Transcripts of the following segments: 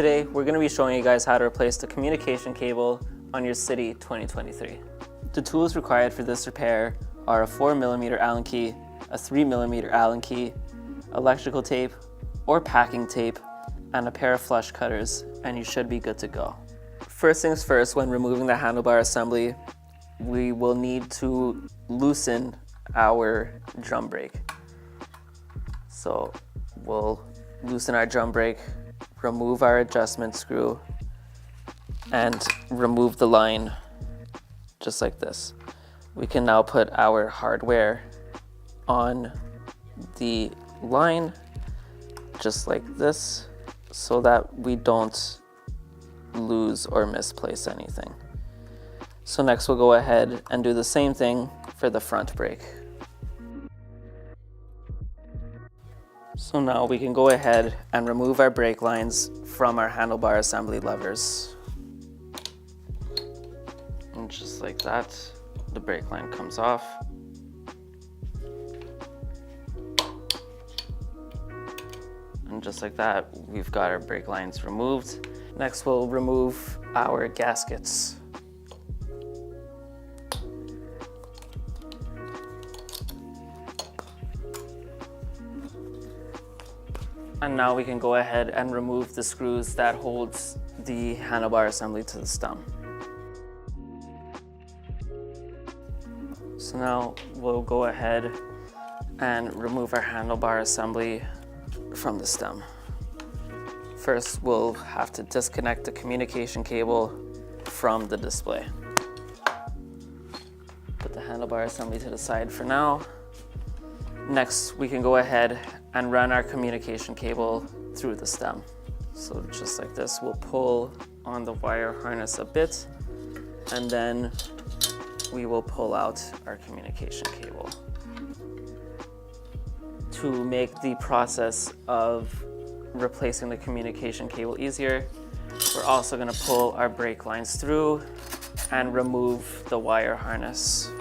Today, we're going to be showing you guys how to replace the communication cable on your Citi 2023. The tools required for this repair are a 4mm Allen key, a 3mm Allen key, electrical tape or packing tape, and a pair of flush cutters, and you should be good to go. First things first, when removing the handlebar assembly, we will need to loosen our drum brake. So we'll loosen our drum brake, remove our adjustment screw, and remove the line just like this. We can now put our hardware on the line just like this so that we don't lose or misplace anything. So next we'll go ahead and do the same thing for the front brake. So now we can go ahead and remove our brake lines from our handlebar assembly levers. And just like that, the brake line comes off. And just like that, we've got our brake lines removed. Next, we'll remove our gaskets. And now we can go ahead and remove the screws that holds the handlebar assembly to the stem. So now we'll go ahead and remove our handlebar assembly from the stem. First, we'll have to disconnect the communication cable from the display. Put the handlebar assembly to the side for now. Next, we can go ahead and run our communication cable through the stem. So just like this, we'll pull on the wire harness a bit, and then we will pull out our communication cable. To make the process of replacing the communication cable easier, we're also going to pull our brake lines through and remove the wire harness.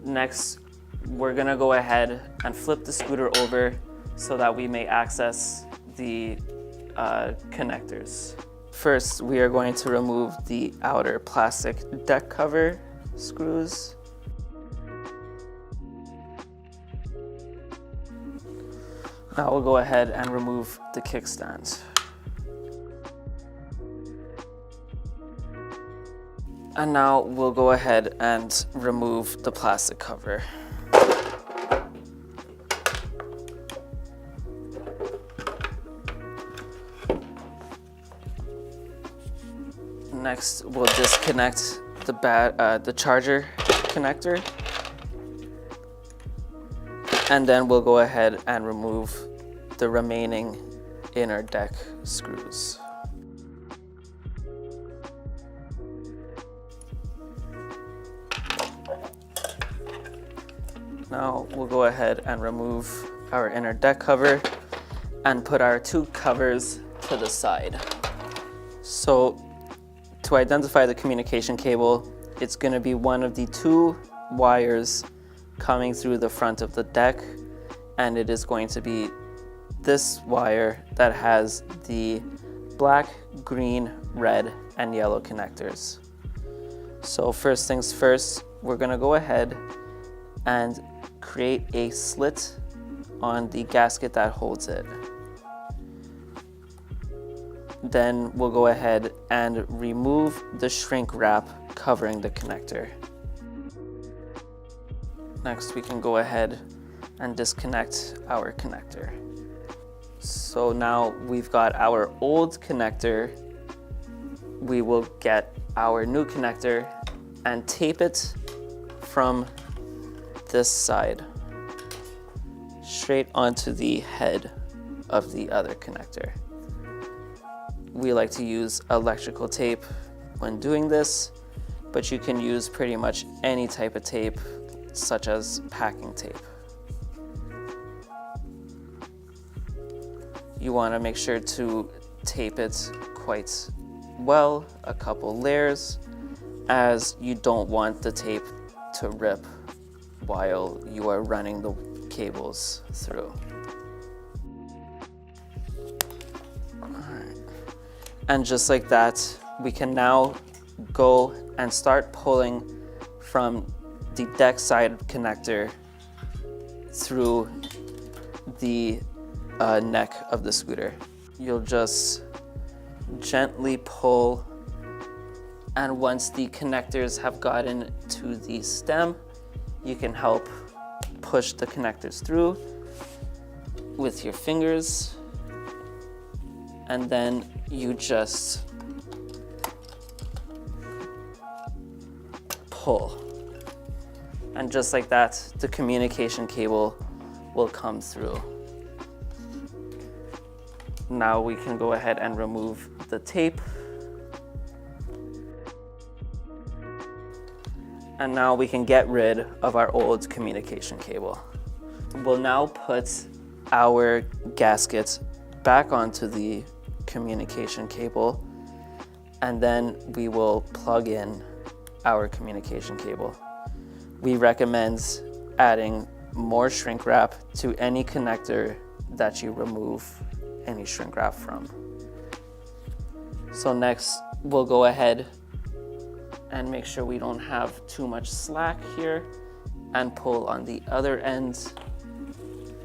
Next, we're going to go ahead and flip the scooter over so that we may access the connectors. First, we are going to remove the outer plastic deck cover screws. Now we'll go ahead and remove the kickstand. And now we'll go ahead and remove the plastic cover. Next, we'll disconnect the charger connector. And then we'll go ahead and remove the remaining inner deck screws. Now we'll go ahead and remove our inner deck cover and put our two covers to the side. So to identify the communication cable, it's going to be one of the two wires coming through the front of the deck, and it is going to be this wire that has the black, green, red, and yellow connectors. So first things first, we're going to go ahead and create a slit on the gasket that holds it. Then we'll go ahead and remove the shrink wrap covering the connector. Next, we can go ahead and disconnect our connector. So now we've got our old connector. We will get our new connector and tape it from this side straight onto the head of the other connector. We like to use electrical tape when doing this, but you can use pretty much any type of tape, such as packing tape. You want to make sure to tape it quite well, a couple layers, as you don't want the tape to rip while you are running the cables through. And just like that, we can now go and start pulling from the deck side connector through the neck of the scooter. You'll just gently pull, and once the connectors have gotten to the stem, you can help push the connectors through with your fingers, and then you just pull. And just like that, the communication cable will come through. Now we can go ahead and remove the tape. And now we can get rid of our old communication cable. We'll now put our gasket back onto the communication cable, and then we will plug in our communication cable. We recommend adding more shrink wrap to any connector that you remove any shrink wrap from. So next, we'll go ahead and make sure we don't have too much slack here and pull on the other end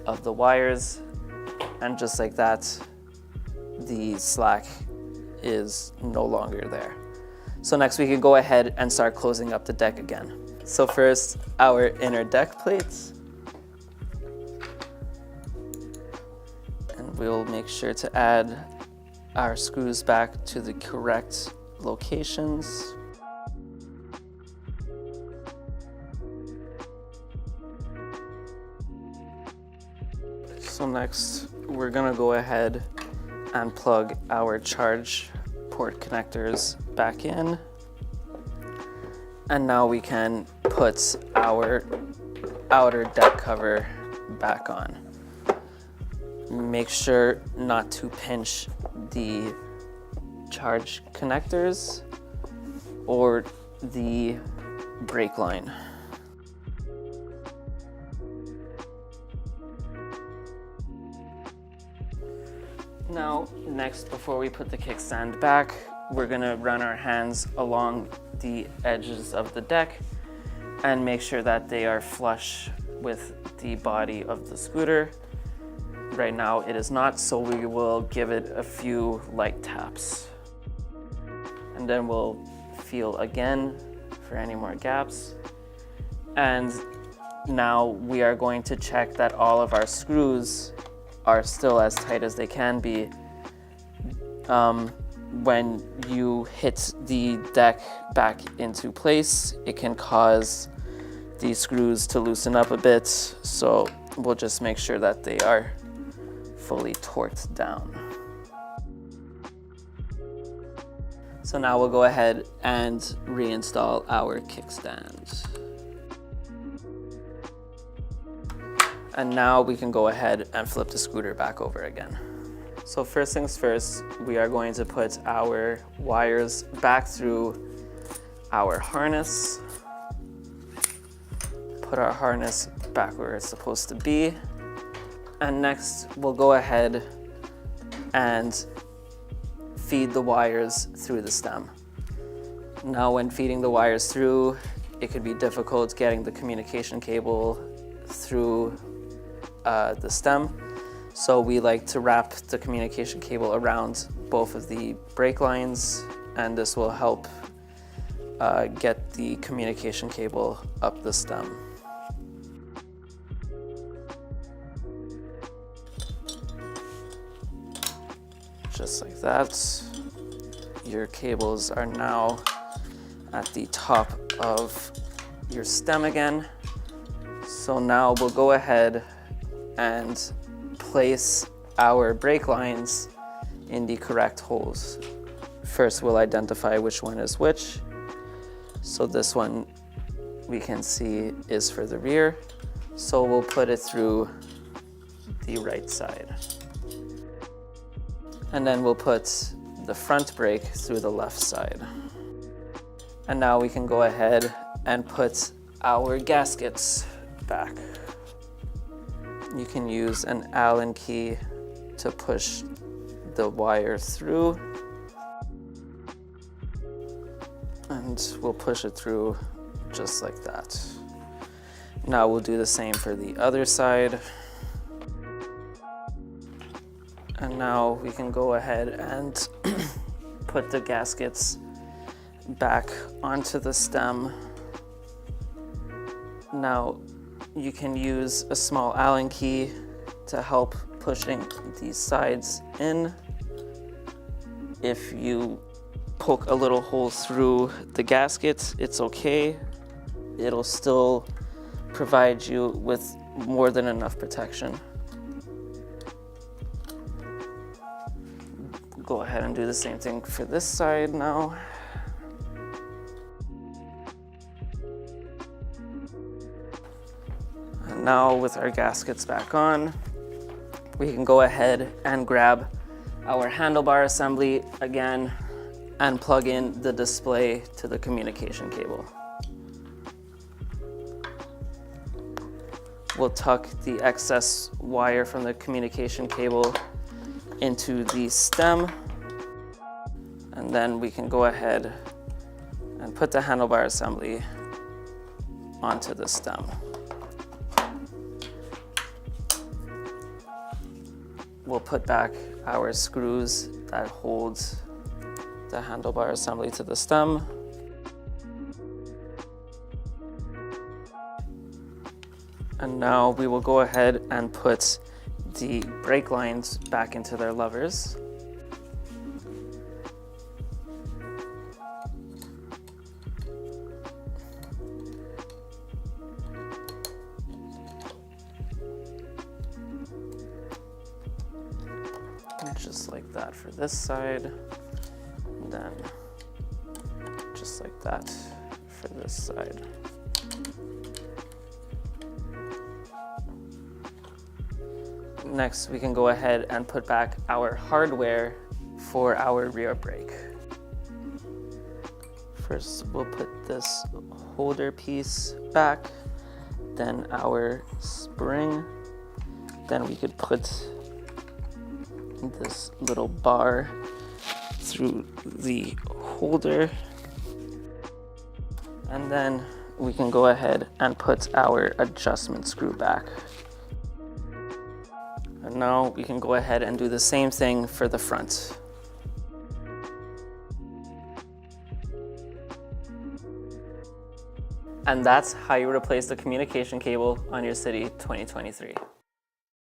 of the wires. And just like that, the slack is no longer there. So next we can go ahead and start closing up the deck again. So first, our inner deck plates. And we'll make sure to add our screws back to the correct locations. So next, we're gonna go ahead and plug our charge port connectors back in. And now we can put our outer deck cover back on. Make sure not to pinch the charge connectors or the brake line. Now, next, before we put the kickstand back, we're gonna run our hands along the edges of the deck and make sure that they are flush with the body of the scooter. Right now it is not, so we will give it a few light taps. And then we'll feel again for any more gaps. And now we are going to check that all of our screws are still as tight as they can be. When you hit the deck back into place, it can cause the screws to loosen up a bit, so we'll just make sure that they are fully torqued down. So now we'll go ahead and reinstall our kickstand. And now we can go ahead and flip the scooter back over again. So first things first, we are going to put our wires back through our harness. Put our harness back where it's supposed to be. And next, we'll go ahead and feed the wires through the stem. Now, when feeding the wires through, it could be difficult getting the communication cable through the stem. So we like to wrap the communication cable around both of the brake lines, and this will help get the communication cable up the stem. Just like that. Your cables are now at the top of your stem again. So now we'll go ahead and place our brake lines in the correct holes. First, we'll identify which one is which. So this one we can see is for the rear. So we'll put it through the right side. And then we'll put the front brake through the left side. And now we can go ahead and put our gaskets back. You can use an Allen key to push the wire through. And we'll push it through just like that. Now we'll do the same for the other side. And now we can go ahead and put the gaskets back onto the stem. Now you can use a small Allen key to help pushing these sides in. If you poke a little hole through the gasket, it's okay. It'll still provide you with more than enough protection. Go ahead and do the same thing for this side now. And now with our gaskets back on, we can go ahead and grab our handlebar assembly again and plug in the display to the communication cable. We'll tuck the excess wire from the communication cable into the stem, and then we can go ahead and put the handlebar assembly onto the stem. We'll put back our screws that hold the handlebar assembly to the stem. And now we will go ahead and put the brake lines back into their levers. Just like that for this side, and then just like that for this side. Next, we can go ahead and put back our hardware for our rear brake. First, we'll put this holder piece back, then our spring, then we could put this little bar through the holder, and then we can go ahead and put our adjustment screw back. And now we can go ahead and do the same thing for the front. And that's how you replace the communication cable on your Citi 2023.